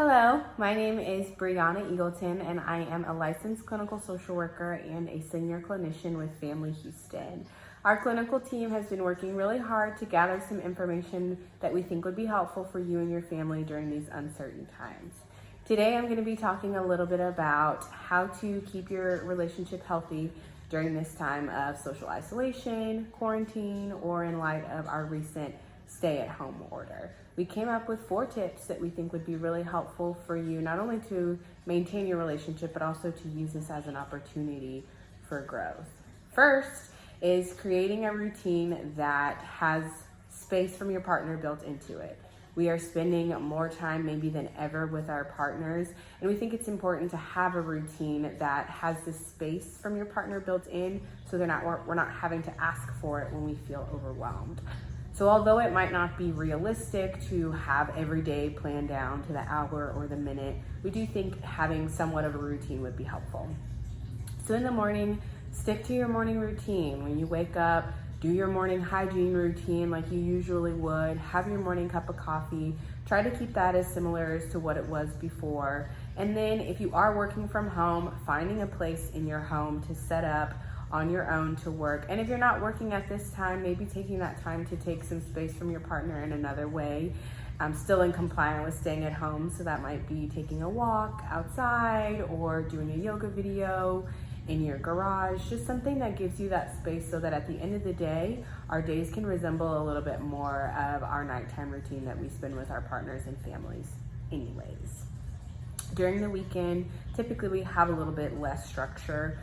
Hello, my name is Brianna Eagleton, and I am a licensed clinical social worker and a senior clinician with Family Houston. Our clinical team has been working really hard to gather some information that we think would be helpful for you and your family during these uncertain times. Today, I'm going to be talking a little bit about how to keep your relationship healthy during this time of social isolation, quarantine, or in light of our recent stay-at-home order. We came up with 4 tips that we think would be really helpful for you, not only to maintain your relationship, but also to use this as an opportunity for growth. First is creating a routine that has space from your partner built into it. We are spending more time maybe than ever with our partners, and we think it's important to have a routine that has this space from your partner built in, so we're not having to ask for it when we feel overwhelmed. So although it might not be realistic to have every day planned down to the hour or the minute, we do think having somewhat of a routine would be helpful. So in the morning, stick to your morning routine. When you wake up, do your morning hygiene routine like you usually would. Have your morning cup of coffee. Try to keep that as similar as to what it was before. And then if you are working from home, finding a place in your home to set up on your own to work. And if you're not working at this time, maybe taking that time to take some space from your partner in another way. Still in compliance with staying at home, so that might be taking a walk outside or doing a yoga video in your garage, just something that gives you that space so that at the end of the day, our days can resemble a little bit more of our nighttime routine that we spend with our partners and families anyways. During the weekend, typically we have a little bit less structure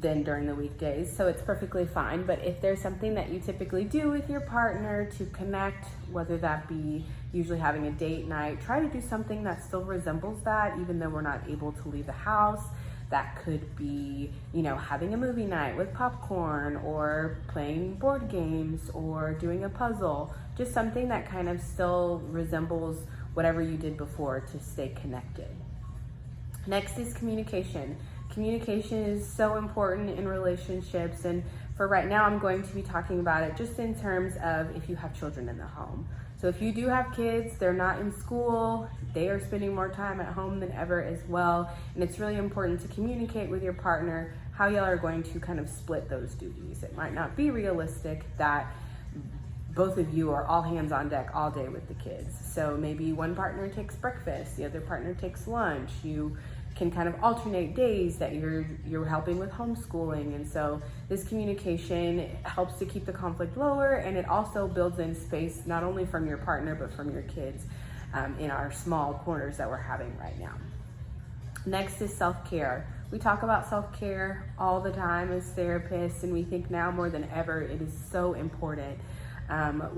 than during the weekdays, so it's perfectly fine. But if there's something that you typically do with your partner to connect, whether that be usually having a date night, try to do something that still resembles that, even though we're not able to leave the house. That could be, having a movie night with popcorn, or playing board games, or doing a puzzle, just something that kind of still resembles whatever you did before to stay connected. Next is communication. Communication is so important in relationships, and for right now I'm going to be talking about it just in terms of if you have children in the home. So if you do have kids, they're not in school, they are spending more time at home than ever as well, and it's really important to communicate with your partner how y'all are going to kind of split those duties. It might not be realistic that both of you are all hands on deck all day with the kids. So maybe one partner takes breakfast, the other partner takes lunch. You can kind of alternate days that you're helping with homeschooling, and so this communication helps to keep the conflict lower, and it also builds in space not only from your partner but from your kids in our small corners that we're having right now. Next is self-care. We talk about self-care all the time as therapists, and we think now more than ever it is so important.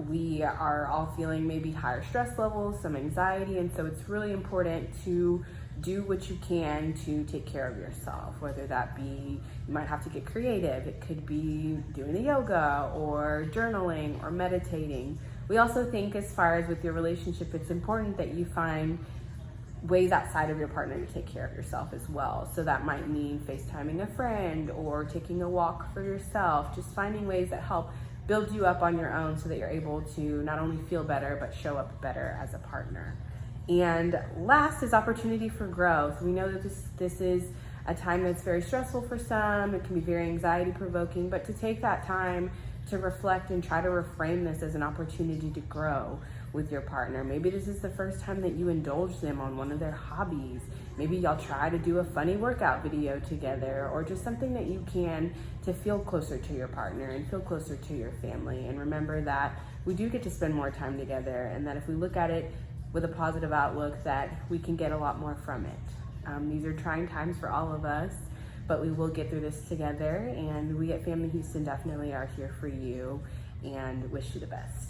We are all feeling maybe higher stress levels, some anxiety, and so it's really important to do what you can to take care of yourself, whether that be, you might have to get creative. It could be doing the yoga or journaling or meditating. We also think, as far as with your relationship, it's important that you find ways outside of your partner to take care of yourself as well. So that might mean FaceTiming a friend or taking a walk for yourself, just finding ways that help build you up on your own so that you're able to not only feel better, but show up better as a partner. And last is opportunity for growth. We know that this is a time that's very stressful for some. It can be very anxiety provoking, but to take that time to reflect and try to reframe this as an opportunity to grow with your partner. Maybe this is the first time that you indulge them on one of their hobbies. Maybe y'all try to do a funny workout video together, or just something that you can to feel closer to your partner and feel closer to your family. And remember that we do get to spend more time together, and that if we look at it with a positive outlook, that we can get a lot more from it. These are trying times for all of us, but we will get through this together, and we at Family Houston definitely are here for you and wish you the best.